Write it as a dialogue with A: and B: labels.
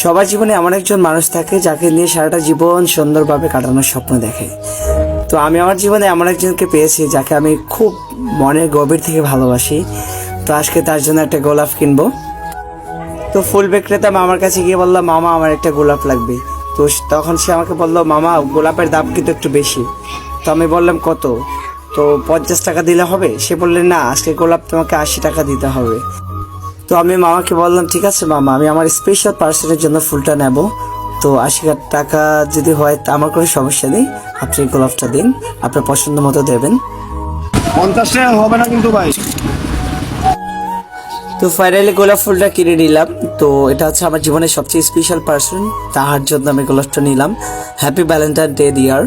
A: সবার জীবনে এমন একজন মানুষ থাকে যাকে নিয়ে সারাটা জীবন সুন্দরভাবে কাটানোর স্বপ্ন দেখে। তো আমি আমার জীবনে এমন একজনকে পেয়েছি যাকে আমি খুব মনের গভীর থেকে ভালোবাসি। তো আজকে তার জন্য একটা গোলাপ কিনবো। তো ফুল বিক্রেতা মামার কাছে গিয়ে বললাম, মামা আমার একটা গোলাপ লাগবে। তো তখন সে আমাকে বললো, মামা গোলাপের দাম কিন্তু একটু বেশি। তো আমি বললাম, কত? তো 50 টাকা দিলে হবে? সে বললেন, না, আজকে গোলাপ তোমাকে 80 টাকা দিতে হবে। তো আমি মামাকে বললাম, ঠিক আছে মামা, আমি আমার স্পেশাল পার্সনের জন্য ফুলটা নেব। তো 80 টাকা যদি হয় তা আমার কোনো সমস্যা নেই, আপনি গোলাপটা দিন, আপনার পছন্দ মতো দেবেন।
B: 50 টাকা হবে না কিন্তু ভাই।
A: তো ফাইনালি গোলাপ ফুলটা কিনে নিলাম। তো এটা হচ্ছে আমার জীবনের সবচেয়ে স্পেশাল পার্সন, তাহার জন্য আমি গোলাপটা নিলাম। Happy Valentine day deer.